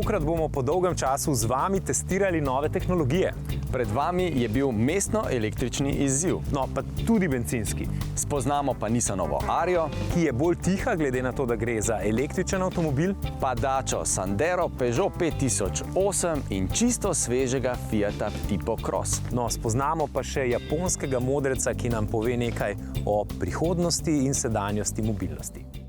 tokrat bomo po dolgem času z vami testirali nove tehnologije. Pred vami je bil mestno-električni izziv. No, pa tudi bencinski. Spoznamo pa Nissanovo Ario, ki je bolj tiha, glede na to, da gre za električen avtomobil. pa Dacia Sandero, Peugeot 5008 in čisto svežega Fiata Tipo Cross. No, spoznamo pa še japonskega modreca, ki nam pove nekaj o prihodnosti in sedanjosti mobilnosti.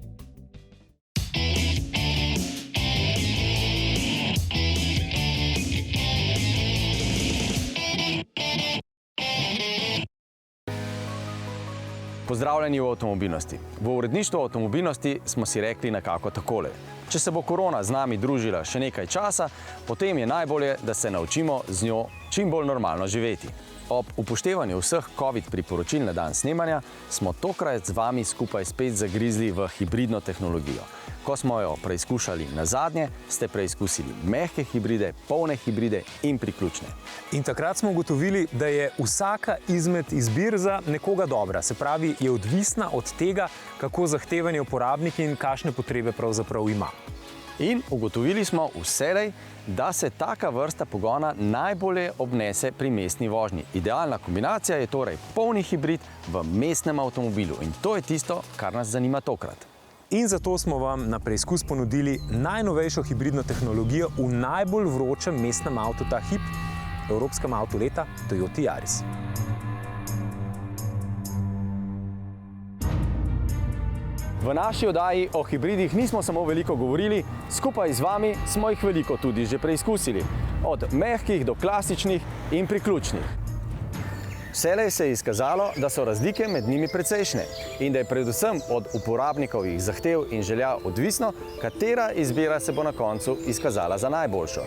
Pozdravljeni v avtomobilnosti. V uredništvu avtomobilnosti smo si rekli nekako takole. Če se bo korona z nami družila še nekaj časa, potem je najbolje, da se naučimo z njo čim bolj normalno živeti. Ob upoštevanju vseh COVID priporočil na dan snemanja smo tokrat z vami skupaj spet zagrizli v hibridno tehnologijo. Ko smo jo preizkušali nazadnje, ste preizkusili mehke hibride, polne hibride in priključne. In takrat smo ugotovili, da je vsaka izmed izbir za nekoga dobra. Se pravi, je odvisna od tega, kako zahtevani uporabnik in kakšne potrebe pravzaprav ima. In ugotovili smo vselej, da se taka vrsta pogona najbolje obnese pri mestni vožnji. Idealna kombinacija je torej polni hibrid v mestnem avtomobilu in to je tisto, kar nas zanima tokrat. In zato smo vam na preizkus ponudili najnovejšo hibridno tehnologijo v najbolj vročem mestnem avtu ta hip, evropskem avtu leta Toyota Yaris. V naši oddaji o hibridih nismo samo veliko govorili, skupaj z vami smo jih veliko tudi že preizkusili. Od mehkih do klasičnih in priključnih. Vselej se je izkazalo, da so razlike med njimi precejšnje in da je predvsem od uporabnikovih zahtev in želja odvisno, katera izbira se bo na koncu izkazala za najboljšo.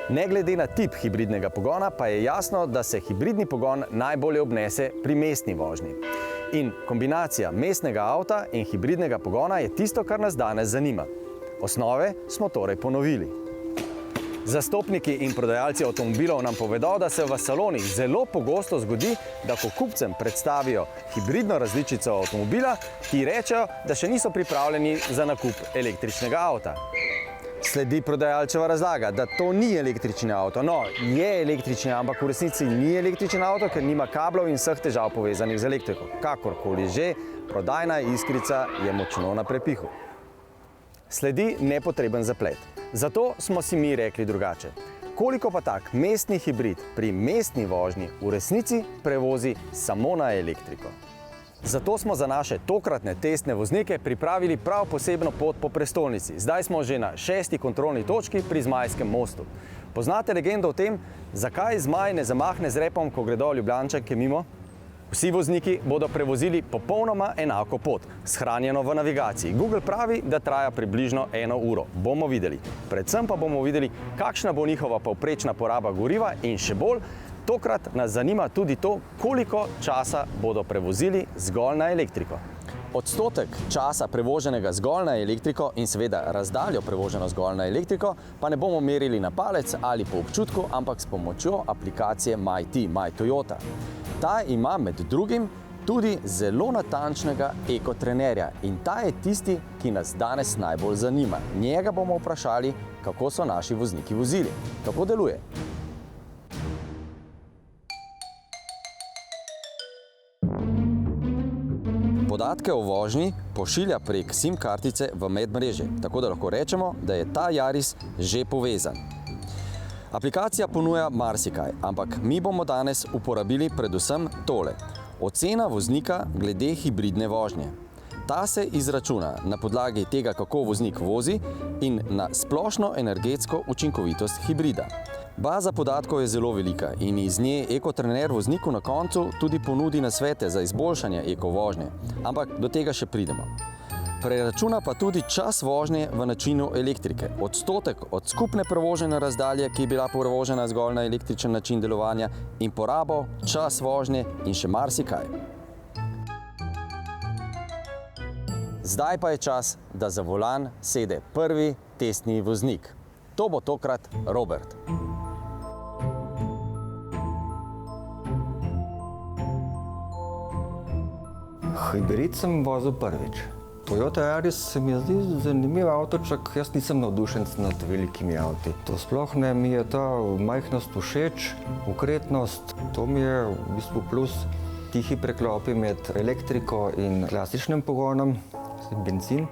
Ne glede na tip hibridnega pogona pa je jasno, da se hibridni pogon najbolje obnese pri mestni vožnji. In kombinacija mestnega avta in hibridnega pogona je tisto, kar nas danes zanima. Osnove smo torej ponovili. Zastopniki in prodajalci avtomobilov nam povedo, da se v salonih zelo pogosto zgodi, da ko kupcem predstavijo hibridno različico avtomobila, ti rečejo, da še niso pripravljeni za nakup električnega avta. Sledi prodajalčeva razlaga, da to ni električni avto. No, je električni, ampak v resnici ni električni avto, ker nima kablov in vseh težav povezanih z elektriko. Kakorkoli že, prodajna iskrica je močno na prepihu. Sledi nepotreben zaplet. Zato smo si mi rekli drugače. Koliko pa tak mestni hibrid pri mestni vožnji v resnici prevozi samo na elektriko? Zato smo za naše tokratne testne voznike pripravili prav posebno pot po prestolnici. Zdaj smo že na 6. kontrolni točki pri Zmajskem mostu. Poznate legendo o tem, zakaj Zmaj ne zamahne z repom, ko gredo Ljubljančanke mimo? Vsi vozniki bodo prevozili popolnoma enako pot, shranjeno v navigaciji. Google pravi, da traja približno 1 uro. Bomo videli. Predvsem pa bomo videli, kakšna bo njihova povprečna poraba goriva in še bolj, tokrat nas zanima tudi to, koliko časa bodo prevozili zgolj na elektriko. Odstotek časa prevoženega zgolj na elektriko in seveda razdaljo prevoženo zgolj na elektriko pa ne bomo merili na palec ali po občutku, ampak s pomočjo aplikacije MyT, My Toyota. Ta ima med drugim tudi zelo natančnega ekotrenerja in ta je tisti, ki nas danes najbolj zanima. Njega bomo vprašali, kako so naši vozniki vozili. Kako deluje? Podatke o vožnji pošilja prek SIM kartice v medmrežje, tako da lahko rečemo, da je ta Yaris že povezan. Aplikacija ponuja marsikaj, ampak mi bomo danes uporabili predvsem tole. Ocena voznika glede hibridne vožnje. Ta se izračuna na podlagi tega, kako voznik vozi in na splošno energetsko učinkovitost hibrida. Baza podatkov je zelo velika in iz nje ekotrener vozniku na koncu tudi ponudi nasvete za izboljšanje ekovožnje, ampak do tega še pridemo. Preračuna pa tudi čas vožnje v načinu elektrike, odstotek od skupne prevožene razdalje, ki je bila prevožena zgolj na električen način delovanja, in porabo, čas vožnje in še marsikaj. Zdaj pa je čas, da za volan sede prvi testni voznik. To bo tokrat Robert. Hibrid sem vozil prvič. Toyota Yaris se mi zdi zanimiv avtoček, jaz nisem navdušenc nad velikimi avti. To sploh ne, mi je ta majhnost všeč, okretnost, to mi je v bistvu plus. Tihi preklopi med elektriko in klasičnim pogonom, bencin.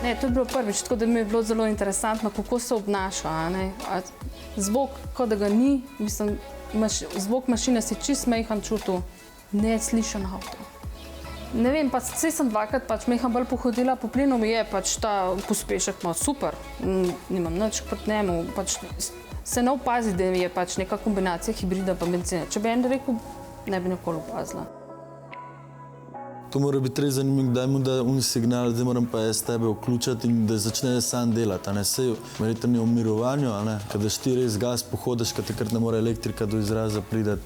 Ne, to je bilo prvič, tako da mi je bilo zelo interesantno, kako se obnaša. Zvok, kot da ga ni, mislim, zvok mašine si čist mejhan čutil, ne slišen avto. Ne vem, pač saj sem dvakrat pač mejhan bolj pohodila, po plinu mi je pač ta pospešek malo super, nimam nič proti njemu, pač se ne opazi, da je pač neka kombinacija hibrida pa benzina. Če bi en rekel, ne bi nikoli opazila. To mora biti res zanimivo, daj mu da signal, zdaj moram pa jaz tebe vključiti in da začne sam delati. Sej verjetno je v mirovanju, kada ti res gas pohodiš, kad takrat ne mora elektrika do izraza pridati,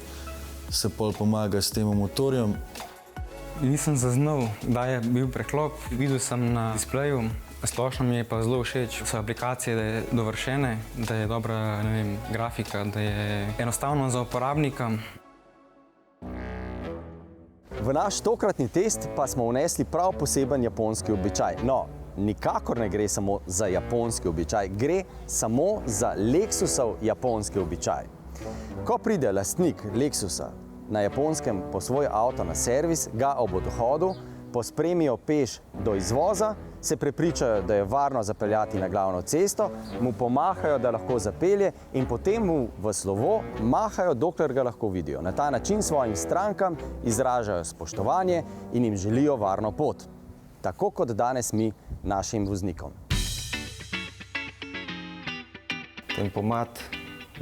se pol pomaga s tem motorjem. Nisem zaznal, da je bil preklop, videl sem na displeju, splošno mi je pa zelo všeč, so aplikacije, da je dovršene, da je dobra, ne vem, grafika, da je enostavno za uporabnika. V naš tokratni test pa smo vnesli prav poseben japonski običaj. No, nikakor ne gre samo za japonski običaj, gre samo za Lexusov japonski običaj. Ko pride lastnik Lexusa na Japonskem po svoj avto na servis, ga ob odhodu pospremijo peš do izvoza, se prepričajo, da je varno zapeljati na glavno cesto, mu pomahajo, da lahko zapelje in potem mu v slovo mahajo, dokler ga lahko vidijo. Na ta način svojim strankam izražajo spoštovanje in jim želijo varno pot. Tako kot danes mi našim voznikom. Tempomat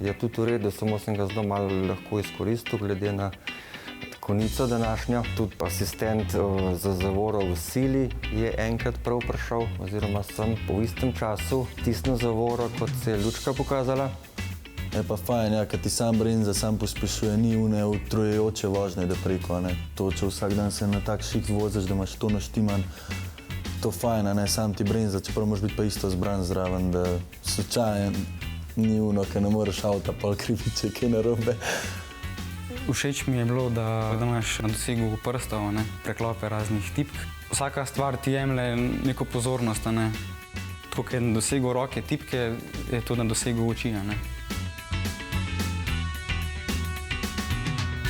je tudi v redu, samo sem ga zelo malo lahko izkoristil, glede na konico današnjo. Tudi asistent za zavoro v sili je enkrat prav prišel, oziroma sem po istem času tisnil zavoro, kot se je lučka pokazala. Je pa fajn, kad ti sam brenza, sam pospešuje, ni une utrujajoče vožnje, da preko. To, če vsak dan se na tak šik voziš, da imaš to naštiman, to fajn, sam ti brenza, čeprav moraš biti pa isto zbran zraven, da slučajen ni uno, ker ne moreš avta pol kriviče, kaj narobe. Všeč mi je bilo, da imaš na dosegu prstov, preklope raznih tipk. Vsaka stvar ti jemlje neko pozornost. Tako, ker je na dosegu roke tipke, je to na dosegu oči.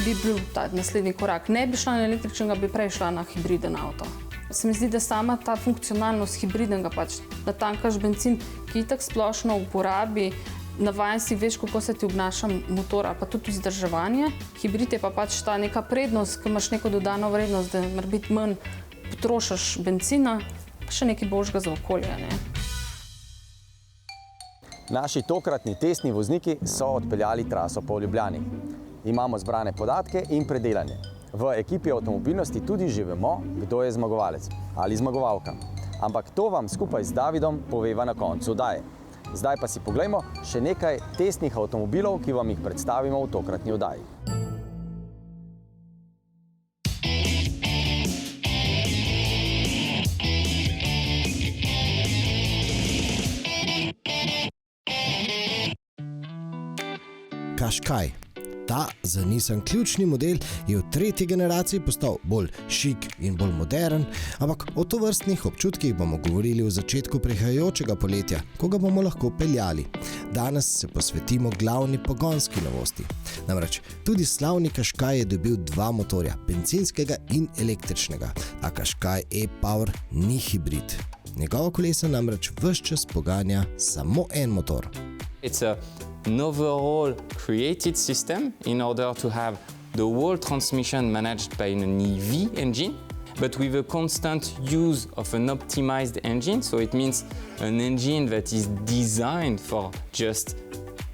Bi bil ta naslednji korak. Ne bi šla na električnega, bi prej šla na hibriden avto. Se mi zdi, da sama ta funkcionalnost hibridnega, pač natankaš bencin, ki itak splošno uporabi, navajen si veš, kako se ti obnaša motor ali pa tudi vzdrževanje. Hibrid je pa pač ta neka prednost, ko imaš neko dodano vrednost, da mora biti manj potrošiš bencina, pa še nekaj boljšega za okolje. Naši tokratni testni vozniki so odpeljali traso po Ljubljani. Imamo zbrane podatke in predelanje. V ekipi avtomobilnosti tudi že vemo, kdo je zmagovalec ali zmagovalka. Ampak to vam skupaj z Davidom poveva na koncu oddaje. Zdaj pa si poglejmo še nekaj testnih avtomobilov, ki vam jih predstavimo v tokratni oddaji. Qashqai. Ta za Nissan ključni model je v tretji generaciji postal bolj šik in bolj modern, ampak o tovrstnih občutkih bomo govorili v začetku prihajajočega poletja, ko ga bomo lahko peljali. Danes se posvetimo glavni pogonski novosti. Namreč tudi slavni Qashqai je dobil dva motorja, bencinskega in električnega, a Qashqai e-Power ni hibrid. Njegova kolesa namreč ves čas poganja samo en motor. An overall created system in order to have the whole transmission managed by an EV engine, but with a constant use of an optimized engine. So it means an engine that is designed for just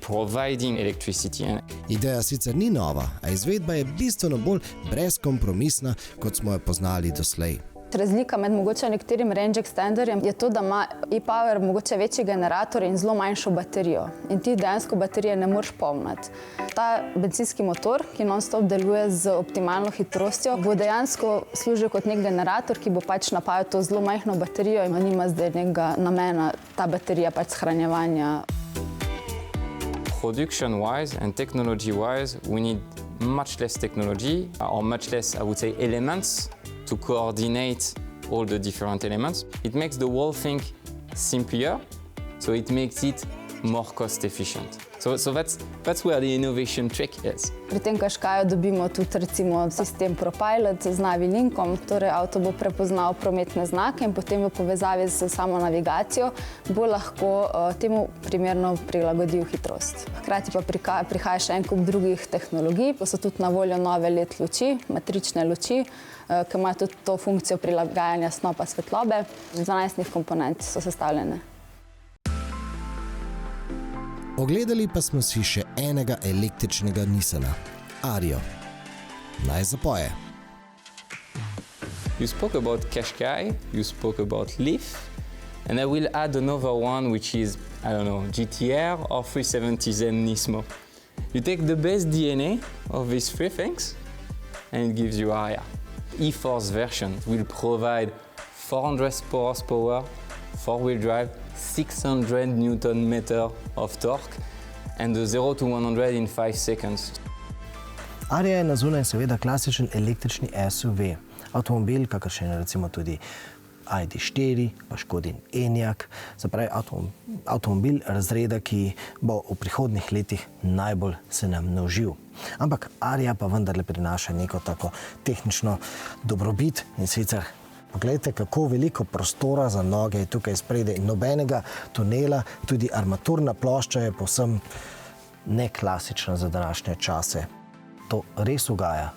providing electricity. Ideja sicer ni nova, a izvedba je bistveno bolj brezkompromisna, kot smo jo poznali doslej. Razlika med mogoče nekaterim range extenderjem je to, da ima e-power mogoče večji generator in zelo manjšo baterijo. In ti dejansko baterije ne moreš polniti. Ta bencinski motor, ki non-stop deluje z optimalno hitrostjo, bo dejansko služil kot nek generator, ki bo pač napajal to zelo majhno baterijo in nima zdaj nekega namena ta baterija pač shranjevanja. Production-wise and technology-wise, we need much less technology or much less, I would say, elements to coordinate all the different elements. It makes the whole thing simpler, so it makes it more cost efficient. So that's where the innovation trick is. Pri tem Qashqaiu dobimo tudi recimo sistem ProPilot z Navilinkom, torej avto bo prepoznal prometne znake in potem v povezavi s samo navigacijo bo lahko temu primerno prilagodil hitrost. Hkrati pa prihaja še en kup drugih tehnologij, pa so tudi na voljo nove LED luči, matrične luči, ki imajo tudi to funkcijo prilagajanja snopa svetlobe. Z 12 komponent so sestavljene. Ogledali pa smo si še enega električnega Nissana, Arijo. Naj zapoje. You spoke about Qashqai, you spoke about Leaf, and I will add another one which is, I don't know, GTR or 370Z Nismo. You take the best DNA of these three things and it gives you Aria. E-Force version will provide 400 horsepower, four-wheel drive, 600 Nm of torque and the 0 to 100 in 5 seconds. Aria je na zunaj seveda klasičen električni SUV. Avtomobil, kakršen je recimo tudi ID4, pa Škodin Enyaq, se pravi avtomobil razreda, ki bo v prihodnjih letih najbolj se nam množil. Ampak Aria pa vendarle prinaša neko tako tehnično dobrobit in sicer poglejte, kako veliko prostora za noge je tukaj spredaj. Nobenega tunela, tudi armaturna plošča je povsem neklasična za današnje čase. To res ugaja.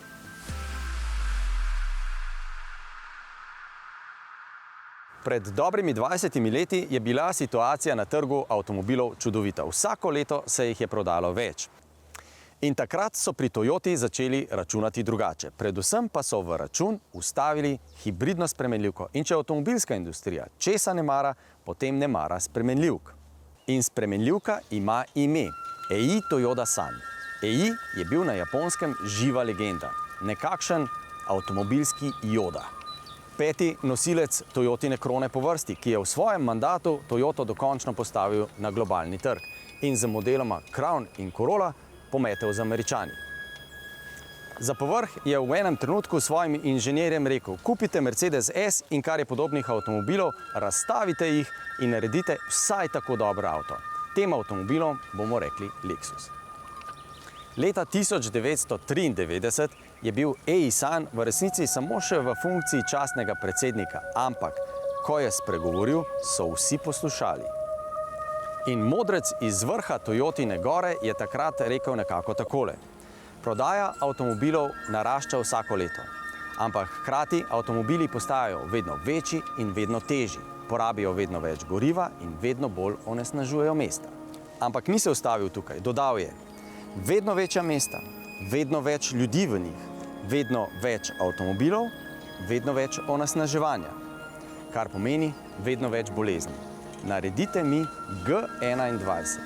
Pred dobrimi 20 leti je bila situacija na trgu avtomobilov čudovita. Vsako leto se jih je prodalo več. In takrat so pri Toyoti začeli računati drugače. Predvsem pa so v račun vstavili hibridno spremenljivko. In če avtomobilska industrija česa ne mara, potem ne mara spremenljivk. In spremenljivka ima ime – Ei Toyota San. Ei je bil na Japonskem živa legenda, nekakšen avtomobilski Yoda. Peti nosilec Toyotine krone po vrsti, ki je v svojem mandatu Toyoto dokončno postavil na globalni trg in z modeloma Crown in Corolla pometel z Američani. Za povrh je v enem trenutku svojim inženirjem rekel: kupite Mercedes S in kar je podobnih avtomobilov, razstavite jih in naredite vsaj tako dober avto. Tem avtomobilom bomo rekli Lexus. Leta 1993 je bil Ei San v resnici samo še v funkciji častnega predsednika, ampak ko je spregovoril, so vsi poslušali. In modrec iz vrha Toyotine gore je takrat rekel nekako takole: prodaja avtomobilov narašča vsako leto, ampak hkrati avtomobili postajajo vedno večji in vedno težji, porabijo vedno več goriva in vedno bolj onesnažujejo mesta. Ampak ni se ustavil tukaj, dodal je: vedno večja mesta, vedno več ljudi v njih, vedno več avtomobilov, vedno več onesnaževanja, kar pomeni vedno več bolezni. Naredite mi G21.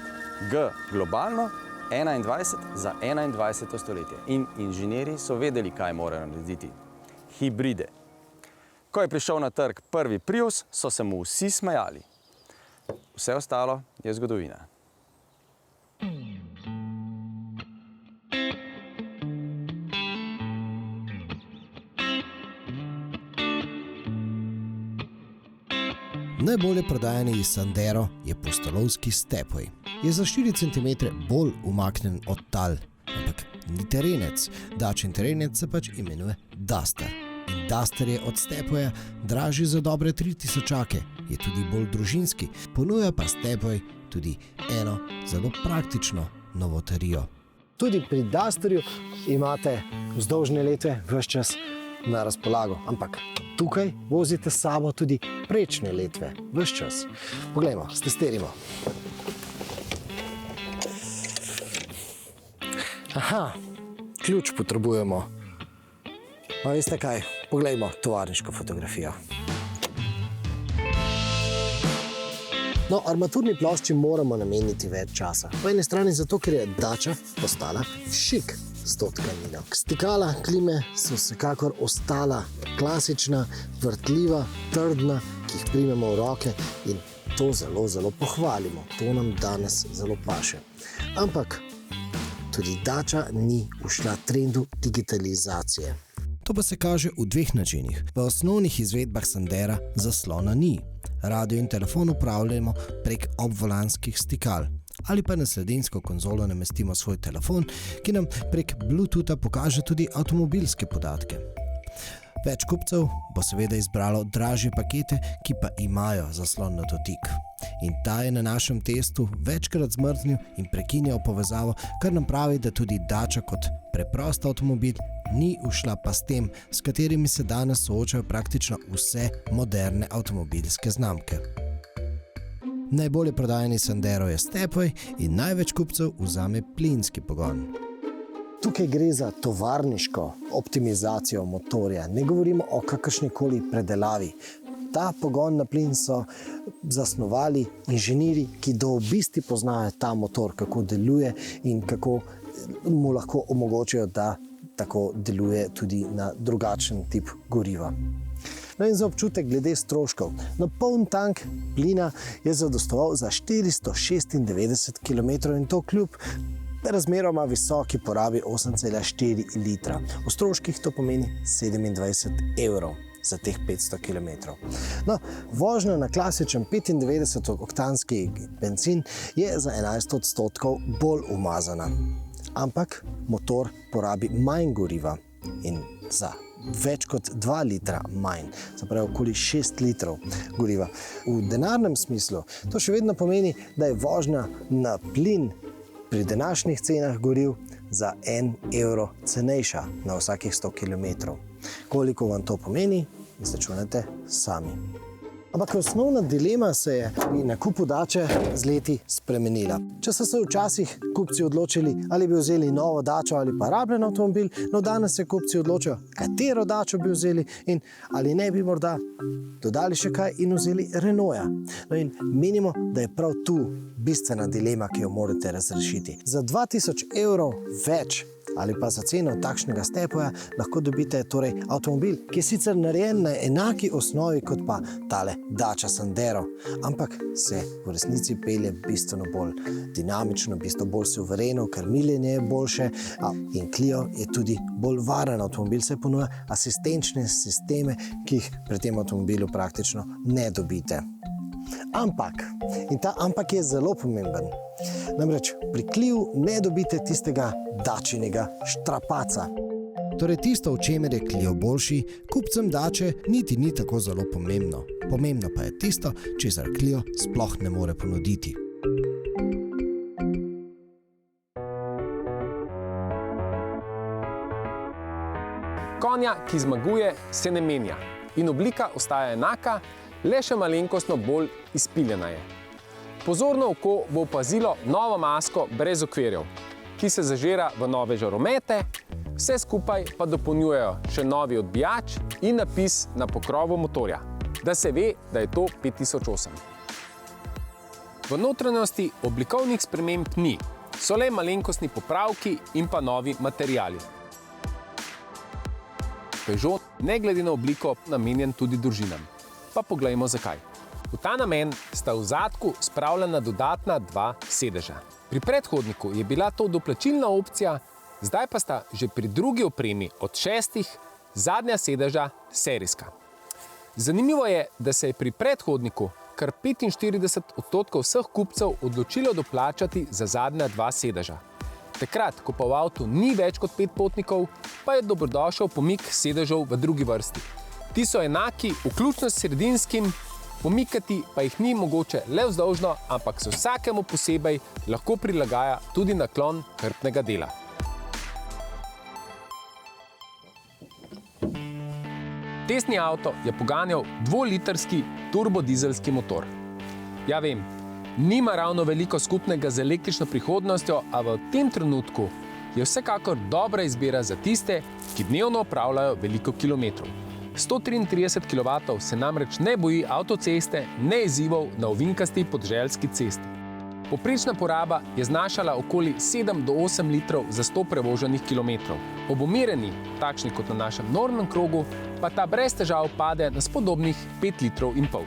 G globalno, 21 za 21. stoletje. In inženirji so vedeli, kaj morajo narediti. Hibride. Ko je prišel na trg prvi Prius, so se mu vsi smejali. Vse ostalo je zgodovina. Najbolje prodajani Sandero je pustolovski Stepway. Je za 4 cm bolj umaknen od tal, ampak ni terenec. Dačin terenec se pač imenuje Duster. In Duster je od Stepwaya dražji za dobre 3000, je tudi bolj družinski. Ponuja pa Stepway tudi eno zelo praktično novoterijo. Tudi pri Dusterju imate vzdolžne letve ves čas na razpolago, ampak tukaj vozite s sabo tudi prečne letve ves čas. Poglejmo, stesterimo. Aha, ključ potrebujemo. Pa veste kaj, Poglejmo tovarniško fotografijo. No, armaturni plošči moramo nameniti več časa. Po eni strani zato, ker je Dacia postala šik s to tkanino. Stikala klime so vsekakor ostala klasična, vrtljiva, trdna, ki jih primemo v roke in to zelo, zelo pohvalimo. To nam danes zelo paše. Ampak tudi Dacia ni ušla trendu digitalizacije. To pa se kaže v dveh načinih. V osnovnih izvedbah Sandera zaslona ni. Radio in telefon upravljamo prek obvolanskih stikal. Ali pa na sredinsko konzolo namestimo svoj telefon, ki nam prek Bluetootha pokaže tudi avtomobilske podatke. Več kupcev bo seveda izbralo dražje pakete, ki pa imajo zaslon na dotik. In ta je na našem testu večkrat zmrznil in prekinjal povezavo, kar nam pravi, da tudi Dacia kot preprost avtomobil ni ušla pa s tem, s katerimi se danes soočajo praktično vse moderne avtomobilske znamke. Najbolje prodajani Sandero je Stepway in največ kupcev vzame plinski pogon. Tukaj gre za tovarniško optimizacijo motorja, ne govorimo o kakršnikoli predelavi. Ta pogon na plin so zasnovali inženirji, ki do obisti poznajo ta motor, kako deluje in kako mu lahko omogočijo, da tako deluje tudi na drugačen tip goriva. No in za občutek glede stroškov. Na poln tank plina je zadostoval za 496 km in to kljub razmeroma visoki porabi 8,4 litra. V stroških to pomeni 27 € za teh 500 km. No, vožnja na klasičen 95-oktanski bencin je za 11% bolj umazana. Ampak motor porabi manj goriva in za več kot 2 litra manj, zapravo okoli 6 litrov goriva. V denarnem smislu to še vedno pomeni, da je vožnja na plin pri današnjih cenah goriv za 1 € cenejša na vsakih 100 km. Koliko vam to pomeni, izračunajte sami. Ampak osnovna dilema se je pri nakupu Dacie z leti spremenila. Če so se včasih kupci odločili, ali bi vzeli novo Dacio ali pa rabljen avtomobil, no danes se kupci odločajo, katero Dacio bi vzeli in ali ne bi morda dodali še kaj in vzeli Renaulta. No in menimo, da je prav tu bistvena dilema, ki jo morate razrešiti. Za 2000 € več ali pa za ceno takšnega Stepwaya lahko dobite torej avtomobil, ki je sicer narejen na enaki osnovi kot pa tale Dacia Sandero, ampak se v resnici pelje bistveno bolj dinamično, bistveno bolj suvereno, krmiljenje je boljše in Clio je tudi bolj varen avtomobil, se ponuja asistenčne sisteme, ki jih pri tem avtomobilu praktično ne dobite. Ampak, in ta ampak je zelo pomemben, namreč pri Clio ne dobite tistega Dacinega štrapaca. Torej tisto, v čemer je Clio boljši, kupcem Dacie niti ni tako zelo pomembno. Pomembno pa je tisto, česar Clio sploh ne more ponuditi. Konja, ki zmaguje, se ne menja in oblika ostaja enaka, le še malenkostno bolj izpiljena je. Pozorno oko bo opazilo novo masko brez okvirjev, ki se zažira v nove žaromete, vse skupaj pa dopolnjujejo še novi odbijač in napis na pokrovu motorja, da se ve, da je to 5008. V notranjosti oblikovnih sprememb ni, so le malenkostni popravki in pa novi materiali. Peugeot, ne glede na obliko, namenjen tudi družinam. Pa poglejmo zakaj. V ta namen sta v zadku spravljena dodatna 2 sedeža. Pri predhodniku je bila to doplačilna opcija, zdaj pa sta že pri drugi opremi od 6 zadnja sedeža serijska. Zanimivo je, da se je pri predhodniku kar 45% vseh kupcev odločilo doplačati za zadnja 2 sedeža. Takrat, ko pa v avtu ni več kot 5 potnikov, pa je dobrodošel pomik sedežev v drugi vrsti. Ti so enaki, vključno s sredinskim, pomikati pa jih ni mogoče le vzdolžno, ampak se vsakemu posebej lahko prilagaja tudi naklon hrbtnega dela. Testni avto je poganjal 2-litrski turbodizelski motor. Ja vem, nima ravno veliko skupnega z električno prihodnostjo, a v tem trenutku je vsekakor dobra izbira za tiste, ki dnevno opravljajo veliko kilometrov. 133 kW se namreč ne boji avtoceste, ne izzivov na ovinkasti podeželski cesti. Poprečna poraba je znašala okoli 7 do 8 litrov za 100 prevoženih kilometrov. Ob umirjeni, takšni kot na našem nornem krogu, pa ta brez težav pade na spodobnih 5 litrov in pol.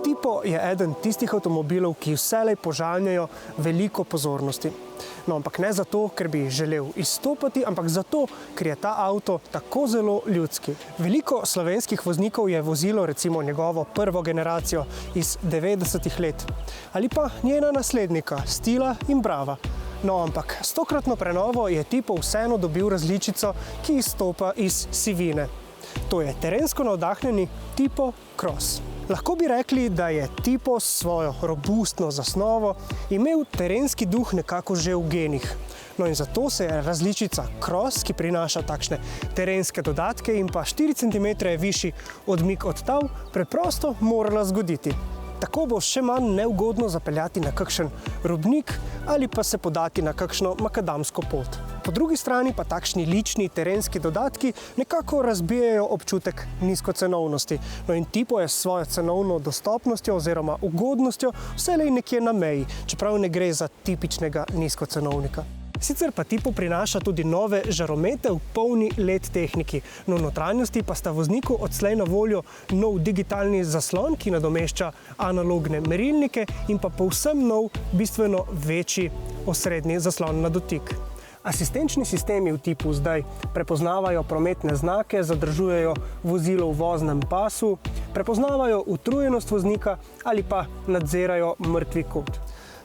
Tipo je eden tistih avtomobilov, ki vselej požanjajo veliko pozornosti. No, ampak ne zato, ker bi želel izstopati, ampak zato, ker je ta avto tako zelo ljudski. Veliko slovenskih voznikov je vozilo recimo njegovo prvo generacijo iz 90-ih let ali pa njena naslednika Stila in Brava. No, ampak s tokratno prenovo je Tipo vseeno dobil različico, ki izstopa iz sivine. To je terensko navdahnjeni Tipo Cross. Lahko bi rekli, da je Tipo s svojo robustno zasnovo imel terenski duh nekako že v genih. No in zato se je različica Cross, ki prinaša takšne terenske dodatke in pa 4 cm višji odmik od tal, preprosto morala zgoditi. Tako bo še manj neugodno zapeljati na kakšen robnik ali pa se podati na kakšno makadamsko pot. Po drugi strani pa takšni lični terenski dodatki nekako razbijajo občutek nizkocenovnosti. No in Tipo je s svojo cenovno dostopnostjo oziroma ugodnostjo vselej nekje na meji, čeprav ne gre za tipičnega nizkocenovnika. Sicer pa Tipo prinaša tudi nove žaromete v polni LED tehniki, no v notranjosti pa sta vozniku odslej na voljo nov digitalni zaslon, ki nadomešča analogne merilnike in pa povsem nov, bistveno večji osrednji zaslon na dotik. Asistenčni sistemi v Tipu zdaj prepoznavajo prometne znake, zadržujejo vozilo v voznem pasu, prepoznavajo utrujenost voznika ali pa nadzirajo mrtvi kot.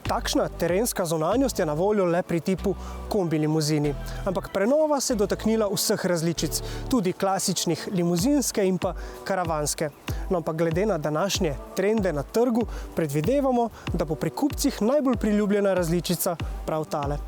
Takšna terenska zunanjost je na voljo le pri Tipu kombi limuzini, ampak prenova se je dotaknila vseh različic, tudi klasičnih limuzinske in pa karavanske. No, ampak glede na današnje trende na trgu predvidevamo, da bo pri kupcih najbolj priljubljena različica prav tale.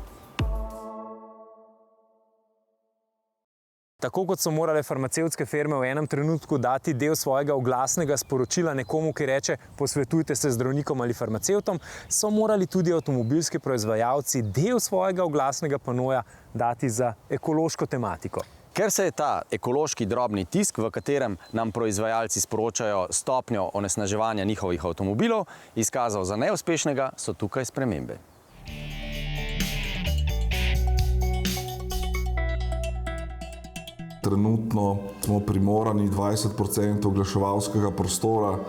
Tako kot so morale farmacevtske firme v enem trenutku dati del svojega oglasnega sporočila nekomu, ki reče posvetujte se z zdravnikom ali farmacevtom, so morali tudi avtomobilski proizvajalci del svojega oglasnega panoja dati za ekološko tematiko. Ker se je ta ekološki drobni tisk, v katerem nam proizvajalci sporočajo stopnjo onesnaževanja njihovih avtomobilov, izkazal za neuspešnega, so tukaj spremembe. Trenutno smo primorani 20% oglaševalskega prostora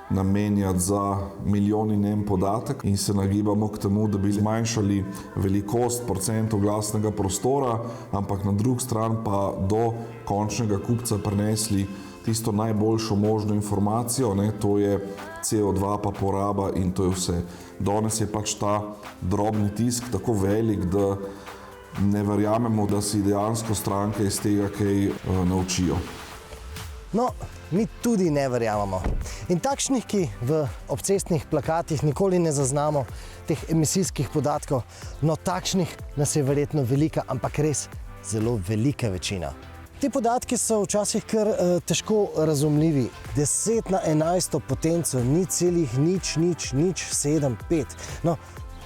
namenjati za milijon in en podatek in se nagibamo k temu, da bi zmanjšali velikost procentov oglasnega prostora, ampak na drugi strani pa do končnega kupca prinesli tisto najboljšo možno informacijo, to je CO2 pa poraba in to je vse. Danes je pač ta drobni tisk tako velik, da ne verjamemo, da si dejansko stranke iz tega kaj naučijo. No, mi tudi ne verjamemo. In takšnih, ki v obcestnih plakatih nikoli ne zaznamo teh emisijskih podatkov, no takšnih nas je verjetno velika, ampak res zelo velika večina. Ti podatki so včasih kar težko razumljivi. 10 na 11 potenco, 0,00075. No,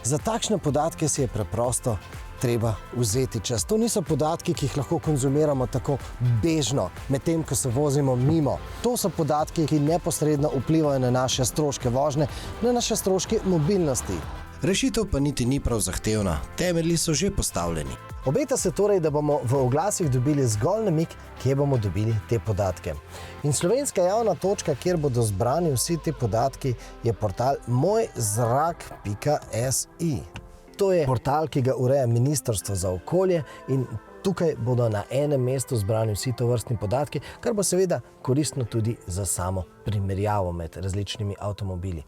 za takšne podatke si je preprosto treba vzeti čas. To niso podatki, ki jih lahko konzumiramo tako bežno, medtem ko se vozimo mimo. To so podatki, ki neposredno vplivajo na naše stroške vožnje, na naše stroške mobilnosti. Rešitev pa niti ni prav zahtevna, temelji so že postavljeni. Obeta se torej, da bomo v oglasih dobili zgolj namig, kje bomo dobili te podatke. In slovenska javna točka, kjer bodo zbrani vsi ti podatki, je portal mojzrak.si. To je portal, ki ga ureja Ministrstvo za okolje in tukaj bodo na enem mestu zbrani vsi tovrstni podatki, kar bo seveda koristno tudi za samo primerjavo med različnimi avtomobili.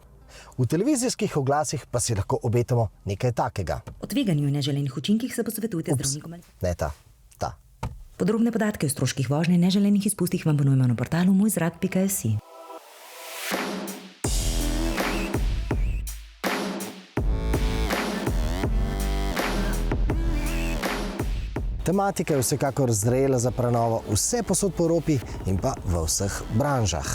V televizijskih oglasih pa si lahko obetamo nekaj takega. O tveganju in neželenih učinkih se posvetujte zdravnikom. Ne ta. Podrobne podatke o stroških vožnje in neželenih izpustih vam ponujemo na portalu mojzrak.si. Tematika je vsekakor zrela za prenovo vse posod po Evropi in pa v vseh branžah.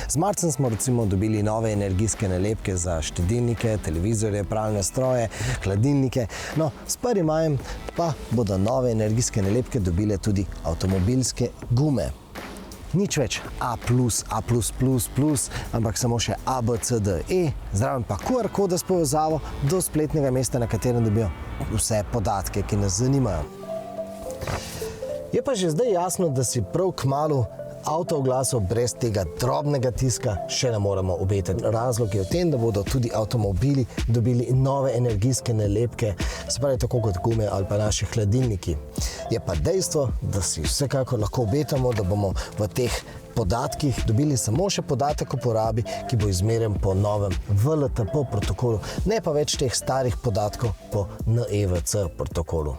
Z marcem smo recimo dobili nove energijske nalepke za štedilnike, televizorje, pralne stroje, hladilnike. No, s 1. majem pa bodo nove energijske nalepke dobile tudi avtomobilske gume. Nič več A+, A++++, ampak samo še A, B, C, D, E, zraven pa QR koda s povezavo do spletnega mesta, na katerem dobijo vse podatke, ki nas zanimajo. Je pa že zdaj jasno, da si prav kmalu avtooglasov brez tega drobnega tiska še ne moremo obetati. Razlog je v tem, da bodo tudi avtomobili dobili nove energijske nalepke, se pravi tako kot gume ali pa naši hladilniki. Je pa dejstvo, da si vsekakor lahko obetamo, da bomo v teh podatkih dobili samo še podatek o porabi, ki bo izmerjen po novem VLTP protokolu, ne pa več teh starih podatkov po NEVC protokolu.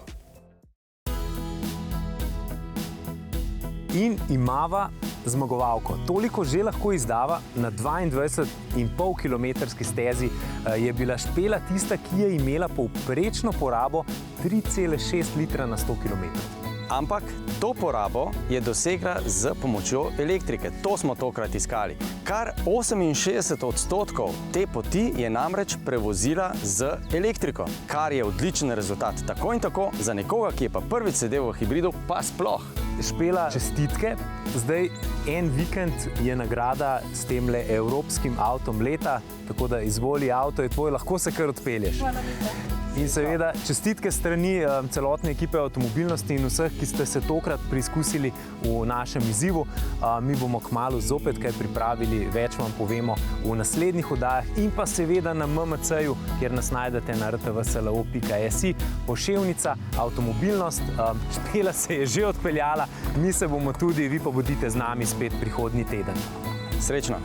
In imava zmagovalko. Toliko že lahko izdava na 22,5 kilometrski stezi. Je bila Špela tista, ki je imela povprečno porabo 3,6 litra na 100 kilometrov. Ampak to porabo je dosegla z pomočjo elektrike. To smo tokrat iskali. Kar 68% te poti je namreč prevozila z elektriko, kar je odličen rezultat. Tako in tako, za nekoga, ki je pa prvič sedel v hibridu, pa sploh. Špela, čestitke. Zdaj, en vikend je nagrada s temle evropskim avtom leta, tako da izvoli, avto je tvoj, lahko se kar odpelješ. In seveda čestitke strani celotne ekipe avtomobilnosti in vseh, ki ste se tokrat preizkusili v našem izzivu. Mi bomo kmalu zopet kaj pripravili, več vam povemo v naslednjih oddajah in pa seveda na MMC-ju, kjer nas najdete na rtvslo.si. Poševnica, avtomobilnost, Špela se je že odpeljala, mi se bomo tudi, vi pa bodite z nami spet prihodnji teden. Srečno!